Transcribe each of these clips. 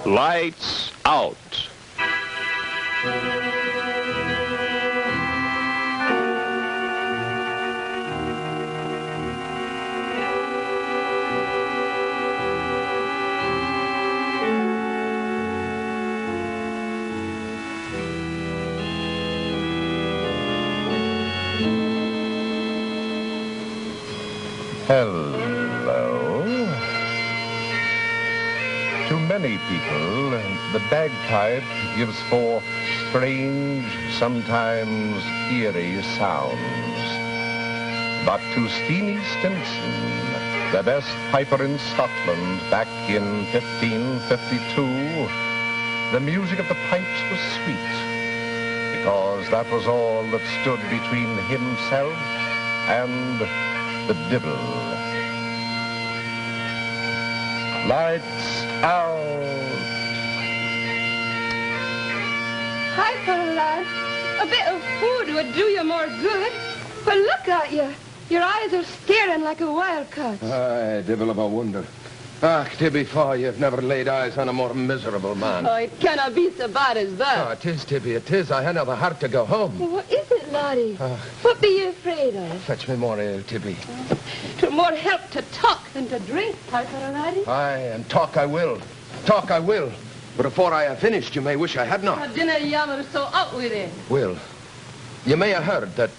Lights out. Hello. To many people, the bagpipe gives forth strange, sometimes eerie sounds. But to Steenie Stinson, the best piper in Scotland back in 1552, the music of the pipes was sweet, because that was all that stood between himself and the devil. Lights out. Piper, lad. A bit of food would do you more good. Well, look at you. Your eyes are staring like a wildcat. Aye, devil of a wonder. Ah, to be fair, you've never laid eyes on a more miserable man. Oh, it cannot be so bad as that. Oh, it is, Tibby, it is. I hadn't the heart to go home. Well, what is it, laddie? What be you afraid of? Fetch me more ale, Tibby. To more help to talk than to drink, Piper, laddie. Aye, and talk I will. Talk I will. But before I have finished, you may wish I had not. I dinna yammer so up with it. Will, you may have heard that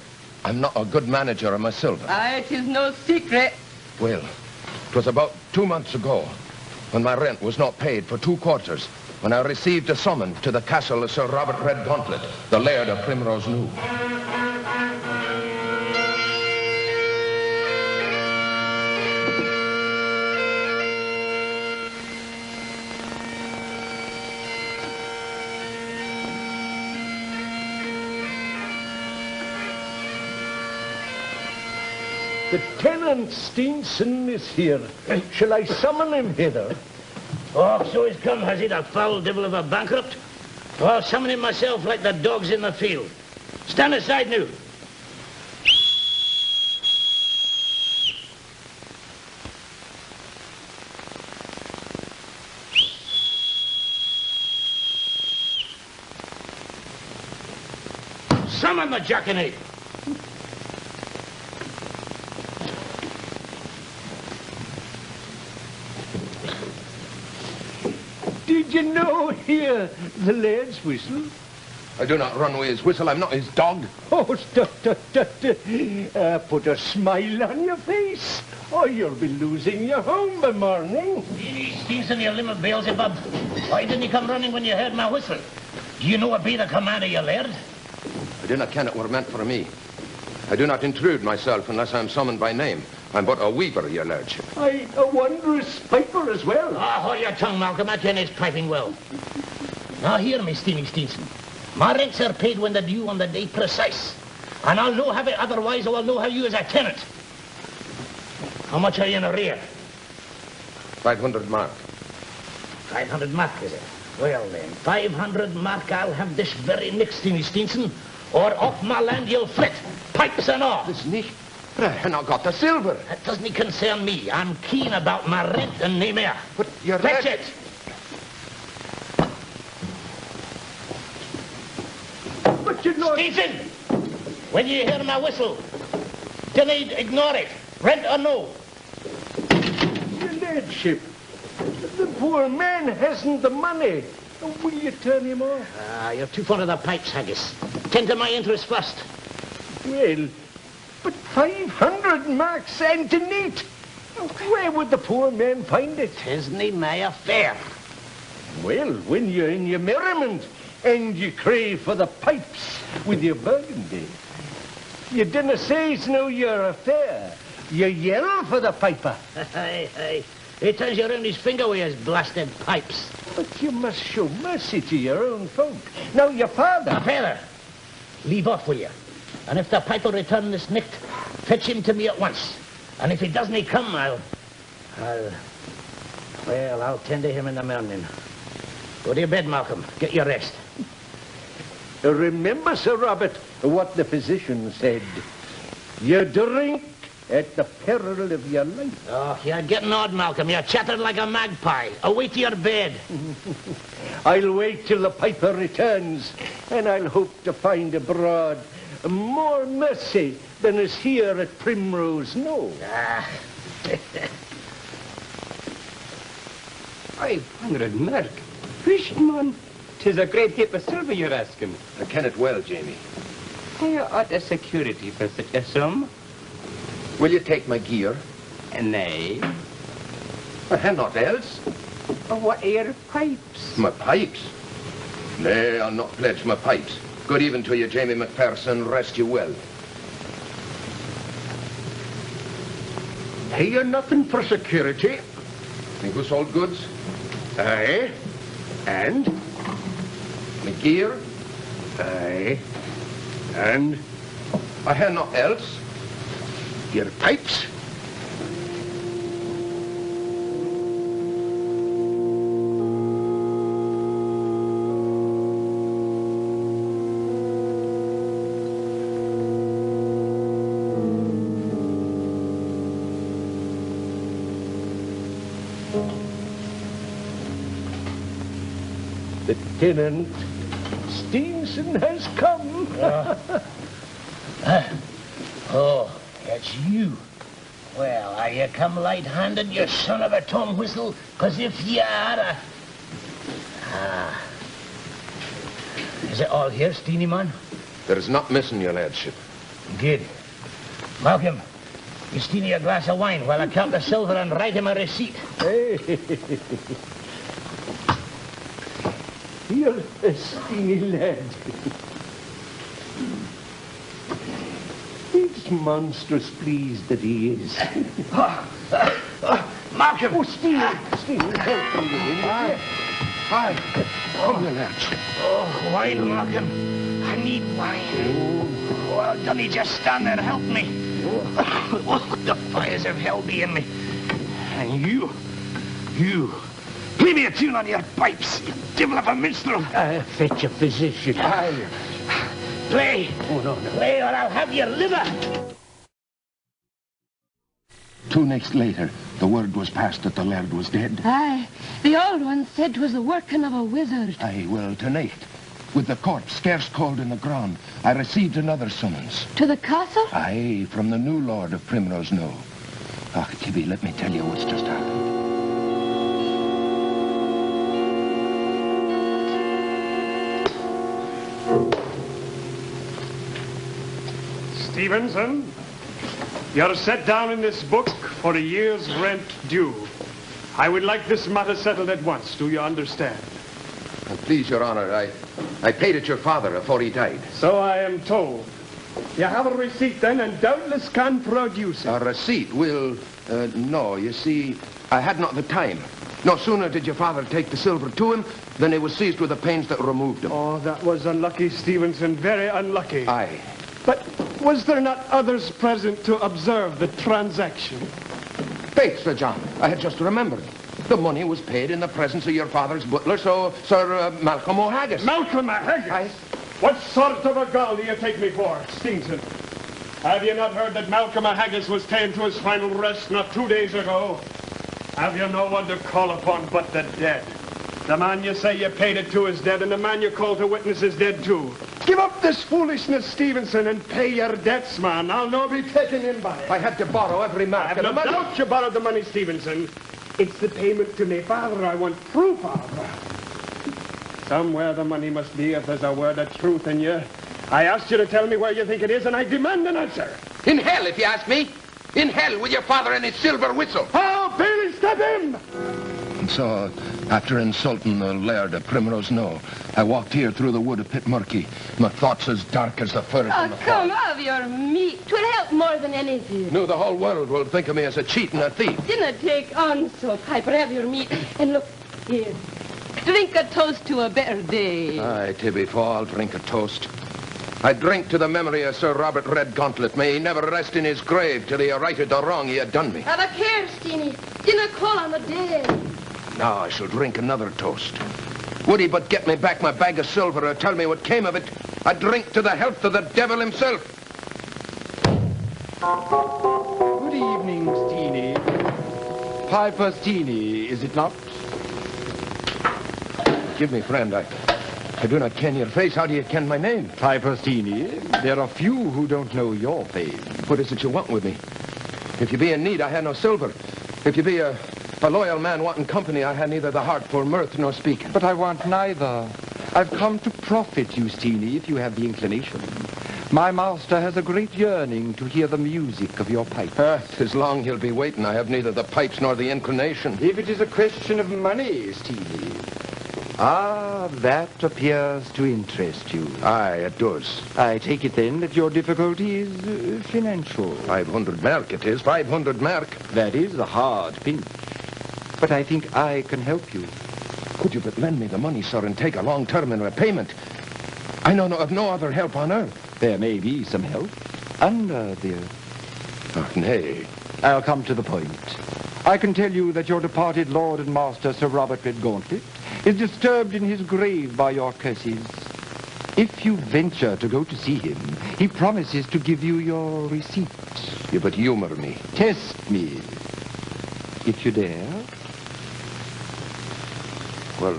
I'm not a good manager of my silver. Aye, it is no secret. Will, it was about 2 months ago, when my rent was not paid for 2 quarters, when I received a summons to the castle of Sir Robert Redgauntlet, the laird of Primrose New. The tenant Steenson is here. Shall I summon him hither? Oh, so he's come, has he, the foul devil of a bankrupt? Oh, I'll summon him myself like the dogs in the field. Stand aside now. Summon the jackanapes. Did you know hear the laird's whistle? I do not run with his whistle. I'm not his dog. Oh, put a smile on your face, or you'll be losing your home by morning. Steenson, you limb of Beelzebub. Why didn't you come running when you heard my whistle? Do you know what be the command of your laird? I do not ken it were meant for me. I do not intrude myself unless I'm summoned by name. I'm but a weaver, your lordship. I a wondrous piper as well. Ah, hold your tongue, Malcolm. That yen is piping well. Now hear me, Steenie Steenson. My rents are paid when they're due on the day precise. And I'll no have it otherwise, or I'll no have you as a tenant. How much are you in arrear? 500 mark. 500 mark, is it? Well then, 500 mark I'll have this very next, Steenie Steenson, or off my land you'll flit, pipes and all. This nicht. And I got the silver. That doesn't concern me. I'm keen about my rent and nae more. But you're Fetch it! But you know... Stephen! When you hear my whistle, don't ignore it. Rent or no. Your lordship, the poor man hasn't the money. Will you turn him off? Ah, you're too fond of the pipes, Haggis. Tend to my interest first. Well, but 500 marks and to neat. Where would the poor man find it? Tisn't my affair. Well, when you're in your merriment and you crave for the pipes with your burgundy, you dinna say it's no your affair. You yell for the piper. Aye, aye. He turns you around his finger with his blasted pipes. But you must show mercy to your own folk. Now, your father... Now, father, leave off, will you? And if the piper return this night, fetch him to me at once. And if he doesn't come, I'll I'll tend to him in the morning. Go to your bed, Malcolm. Get your rest. Remember, Sir Robert, what the physician said. You drink at the peril of your life. Oh, you're getting odd, Malcolm. You're chattering like a magpie. Away to your bed. I'll wait till the piper returns, and I'll hope to find abroad more mercy than is here at Primrose Knoll. 500 mark. Fishman, 'tis a great heap of silver you're asking. I ken it well, Jamie. You ought a security for such a sum. Will you take my gear? Nay. I have not else. What are your pipes? My pipes? Nay, I'll not pledge my pipes. Good even to you, Jamie McPherson. Rest you well. Pay you nothing for security. Think who sold goods? Aye. And? My gear? Aye. And? I have not else. Your pipes? The tenant, Stevenson, has come. Oh, it's you. Well, are you come light-handed, you son of a tom whistle? 'Cause if you are Is it all here, Steenie man? There is not missing, your lordship. Good. Malcolm, you Steenie a glass of wine while I count the silver and write him a receipt. You're a steeny lad. He's monstrous pleased that he is. Malcolm! Oh, Steeny, help me with him. Hi. Come, your lads. Oh, wine, Malcolm. I need wine. Oh, don't you just stand there, help me. Oh, the fires of hell be in me. And you, play me a tune on your pipes, you devil of a minstrel. Fetch a physician. Play. Oh, no. Play or I'll have your liver. 2 nights later, the word was passed that the laird was dead. Aye, the old one said 'twas the working of a wizard. Aye, well, tonight, with the corpse scarce cold in the ground, I received another summons. To the castle? Aye, from the new lord of Primrose Knoll. Ah, Tibby, let me tell you what's just happened. Stevenson, you're set down in this book for a year's rent due. I would like this matter settled at once. Do you understand? Please, Your Honor, I paid it your father before he died. So I am told. You have a receipt then, and doubtless can produce it. A receipt? Well, no. You see, I had not the time. No sooner did your father take the silver to him than he was seized with the pains that removed him. Oh, that was unlucky, Stevenson. Very unlucky. Aye. But was there not others present to observe the transaction? Faith, Sir John, I had just remembered. The money was paid in the presence of your father's butler, Sir Malcolm O'Haggis. Malcolm O'Haggis? Aye. What sort of a gull do you take me for, Stevenson? Have you not heard that Malcolm O'Haggis was taken to his final rest not 2 days ago? Have you no one to call upon but the dead? The man you say you paid it to is dead, and the man you call to witness is dead too. Give up this foolishness, Stevenson, and pay your debts, man. I'll no be taken in by it. I had to borrow every mark I have of the no money. doubt you borrowed the money, Stevenson. It's the payment to my father I want proof of. Somewhere the money must be if there's a word of truth in you. I asked you to tell me where you think it is, and I demand an answer. In hell, if you ask me. In hell with your father and his silver whistle. Oh, Billy, stop him! And so, after insulting the laird of Primrose Knoll, I walked here through the wood of Pitmurky, my thoughts as dark as the furze Oh, in the come, fog. have your meat. 'Twill help more than anything. No, the whole world will think of me as a cheat and a thief. Dinna take on so, Piper. Have your meat. And look, here. Drink a toast to a better day. Aye, Tibby, for I'll drink a toast. I drink to the memory of Sir Robert Redgauntlet. May he never rest in his grave till he righted the wrong he had done me. Have a care, Steenie. Dinna call on the dead. Now I shall drink another toast. Would he but get me back my bag of silver or tell me what came of it, I'd drink to the health of the devil himself. Good evening, Steenie. Piper Steenie, is it not? Give me, friend, I do not ken your face. How do you ken my name? Piper Steenie, there are few who don't know your fame. What is it you want with me? If you be in need, I have no silver. If you be a loyal man wanting company, I have neither the heart for mirth nor speaking. But I want neither. I've come to profit you, Steenie, if you have the inclination. My master has a great yearning to hear the music of your pipe. 'Tis long he'll be waiting. I have neither the pipes nor the inclination. If it is a question of money, Steenie. Ah, that appears to interest you. Aye, it does. I take it then that your difficulty is financial. 500 mark it is, 500 mark. That is a hard pinch. But I think I can help you. Could you but lend me the money, sir, and take a long term in repayment? I know of no other help on earth. There may be some help under the earth. Oh, nay. I'll come to the point. I can tell you that your departed lord and master, Sir Robert Redgauntlet, is disturbed in his grave by your curses. If you venture to go to see him, he promises to give you your receipt. You but humor me. Test me, if you dare. Well,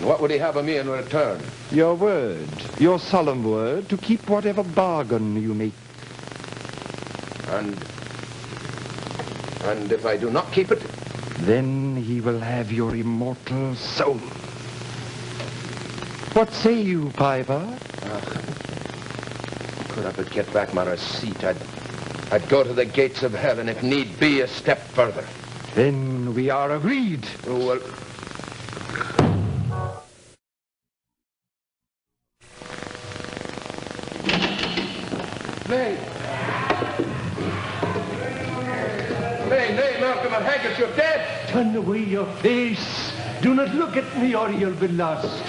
what would he have of me in return? Your word, your solemn word, to keep whatever bargain you make. And if I do not keep it? Then he will have your immortal soul. What say you, Piper? Could I but get back my receipt, I'd go to the gates of hell, and if need be, a step further. Then we are agreed. Oh, well... Nay, Malcolm and Haggis, you're dead. Turn away your face. Do not look at me or you'll be lost.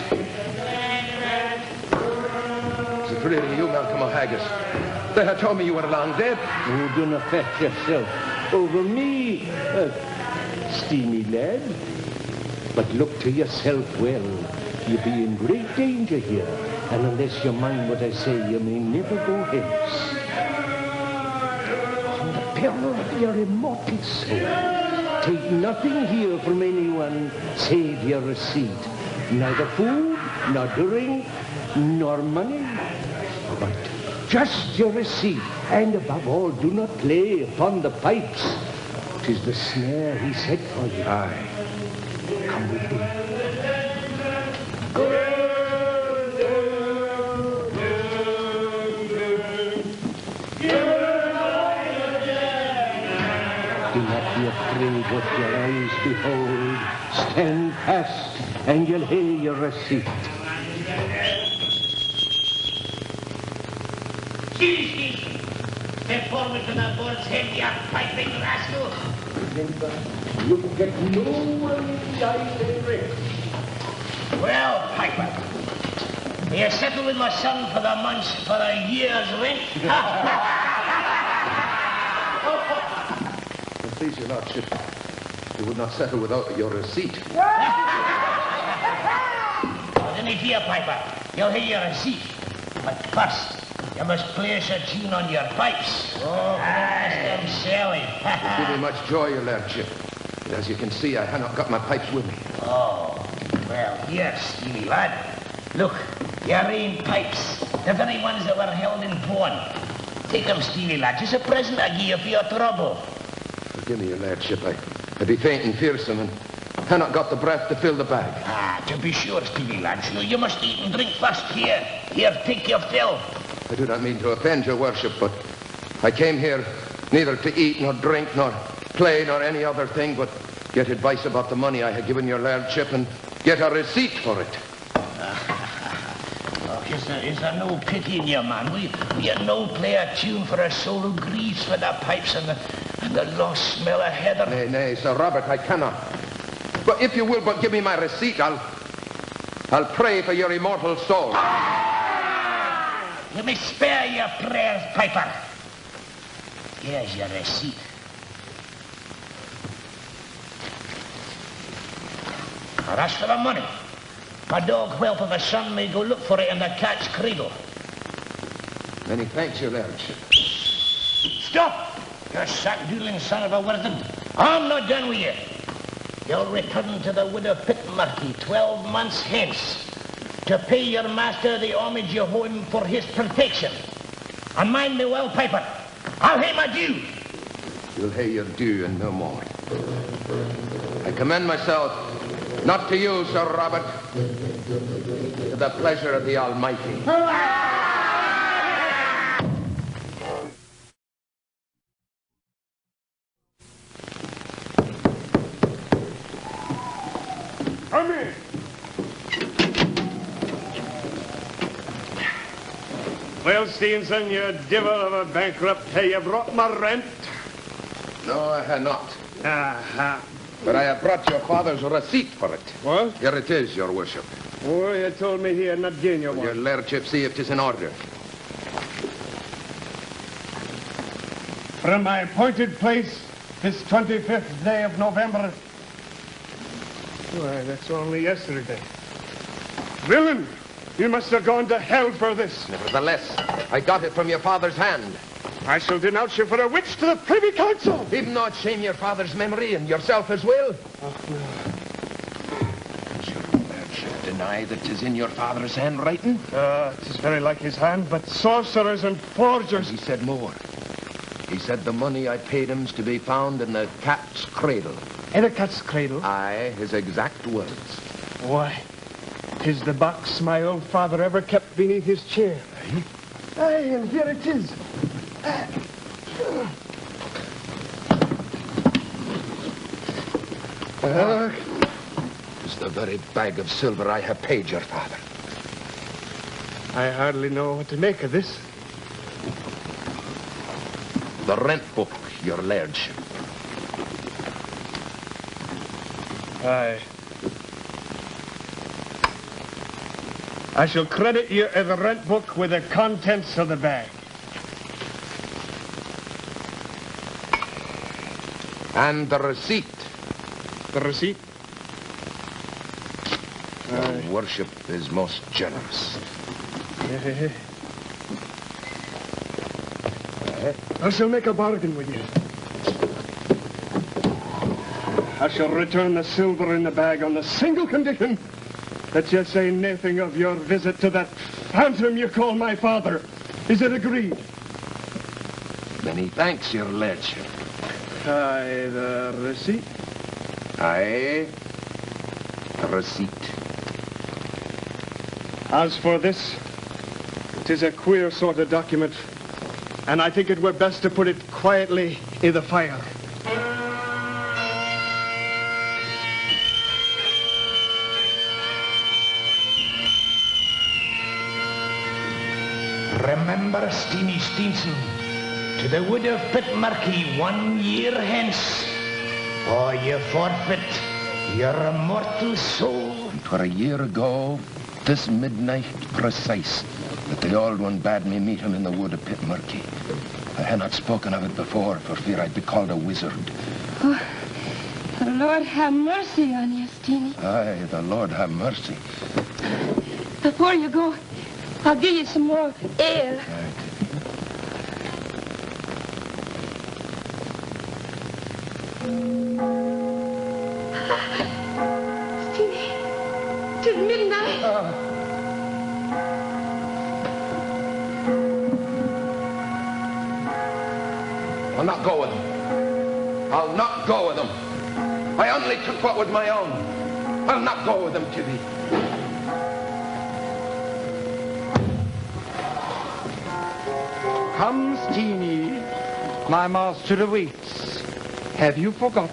Is it really you, Malcolm O'Haggis? They had told me you were long dead. Oh, do not fret yourself over me, Steenie lad. But look to yourself well. You'll be in great danger here, and unless you mind what I say, you may never go hence. On the peril of your immortal soul, take nothing here from anyone save your receipt. Neither food, nor drink, nor money, but just your receipt. And above all, do not play upon the pipes. 'Tis the snare he set for you. Aye. Come with me. Do not be afraid what your eyes behold. Stand fast, and you'll hear your receipt. Step forward to the board's head, you piping rascal. You get no one in the eyes and rest. Well, Piper, you settle with my son for the months, for the year's rent? Please, your lordship, you would not settle without your receipt. Then if you, Piper, you'll hear your receipt. But first, you must place a tune on your pipes. Oh, that's them selling. Give me much joy, your lordship. But as you can see, I have not got my pipes with me. Oh, well, here, Steenie lad. Look, your rain pipes, the very ones that were held in pawn. Take them, Steenie lad, just a present I give you for your trouble. Forgive me, your lordship. I be faint and fearsome, and have not got the breath to fill the bag. To be sure, Steenie lad, you must eat and drink first here. Here, take your fill. I do not mean to offend your worship, but I came here neither to eat nor drink nor play nor any other thing, but get advice about the money I had given your lordship and get a receipt for it. Is there no pity in you, man? Will you no play a tune for a soul who grieves for the pipes and the lost smell of heather? Nay, Sir Robert, I cannot. But if you will but give me my receipt, I'll pray for your immortal soul. You may spare your prayers, Piper. Here's your receipt. Now, that's for the money. My dog whelp of a son may go look for it in the cat's cradle. Many thanks, your lordship. Stop! You sack-doodling son of a wizard. I'm not done with you. You'll return to the wood of Pitmurky 12 months hence to pay your master the homage you owe him for his protection. And mind me well, Piper, I'll pay my due. You'll pay your due and no more. I commend myself, not to you, Sir Robert, to the pleasure of the Almighty. Come in. Well, Stevenson, you devil of a bankrupt, have you brought my rent? No, I have not. Aha. But I have brought your father's receipt for it. What? Here it is, your worship. Oh, you told me he had not given you Will your one. lordship see if 'tis in order? From my appointed place, this 25th day of November. Why, that's only yesterday. Villain, you must have gone to hell for this. Nevertheless, I got it from your father's hand. I shall denounce you for a witch to the Privy Council. Even though it shame your father's memory and yourself as well. Oh, no. Does your lordship deny that 'tis in your father's handwriting? It is very like his hand, but sorcerers and forgers. He said more. He said the money I paid him's to be found in the cat's cradle. In a cat's cradle? Aye, his exact words. Why, 'tis the box my old father ever kept beneath his chair. Aye, and here it is. It's the very bag of silver I have paid your father. I hardly know what to make of this. The rent book, your lordship. Aye. I shall credit you the rent book with the contents of the bag. And the receipt. The receipt? Your worship is most generous. I shall make a bargain with you. I shall return the silver in the bag on the single condition that you say nothing of your visit to that phantom you call my father. Is it agreed? Many thanks, your lordship. Aye, the receipt. Aye, the receipt. As for this, it is a queer sort of document, and I think it were best to put it quietly in the fire. Remember, Steenie Steenson, to the wood of Pitmurky 1 year hence, or you forfeit your immortal soul. And 'twere a year ago, this midnight precise, that the old one bade me meet him in the wood of Pitmurky. I had not spoken of it before, for fear I'd be called a wizard. Oh, the Lord have mercy on you, Steenie. Aye, the Lord have mercy. Before you go, I'll give you some more ale. Steenie, 'tis midnight. I'll not go with them. I'll not go with them. I only took what was my own. I'll not go with them, Jimmy. Come, Steenie. My master awaits. Have you forgot?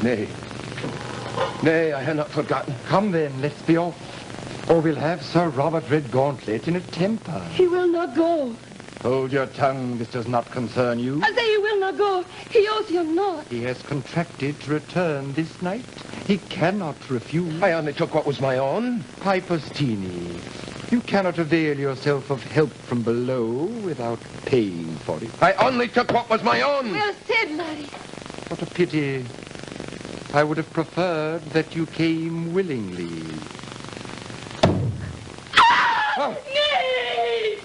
Nay. Nay, I have not forgotten. Come then, let's be off. Or we'll have Sir Robert Redgauntlet in a temper. He will not go. Hold your tongue, this does not concern you. I say he will not go. He owes you naught. He has contracted to return this night. He cannot refuse. I only took what was my own. Piper Steenie, You cannot avail yourself of help from below without paying for it. I only took what was my own. Well said, laddie. What a pity. I would have preferred that you came willingly. Nay!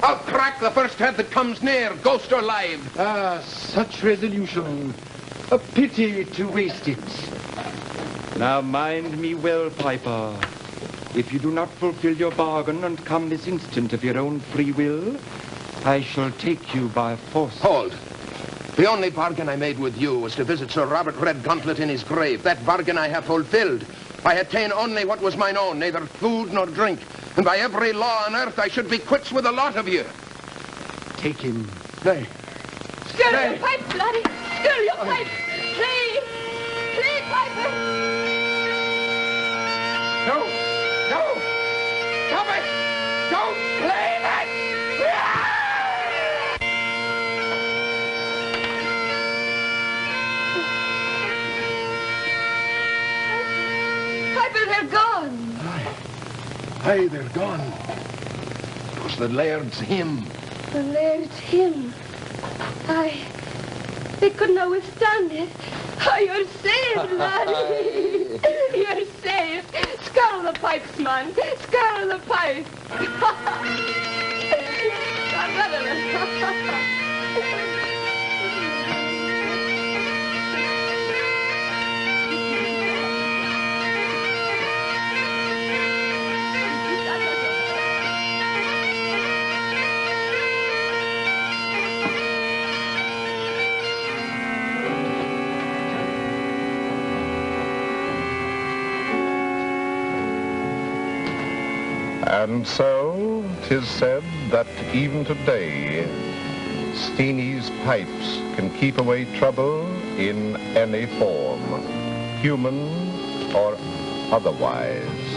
I'll crack the first head that comes near, ghost or live. Ah, such resolution. A pity to waste it. Now mind me well, Piper. If you do not fulfill your bargain and come this instant of your own free will, I shall take you by force. Hold. The only bargain I made with you was to visit Sir Robert Redgauntlet in his grave. That bargain I have fulfilled. I had ta'en only what was mine own, neither food nor drink. And by every law on earth, I should be quits with a lot of you. Take him. Nay. Stir your pipes, laddie. Stir your pipes. Play. Play, Piper. No. No. Stop it. Don't play that. Piper, they're gone. Aye, they're gone. It was the laird's hymn. The laird's hymn. They could not withstand it. Oh, you're saved, laddie. You're saved. Skirl the pipes, man. Skirl the pipes. And so, 'tis said that even today, Steenie's pipes can keep away trouble in any form, human or otherwise.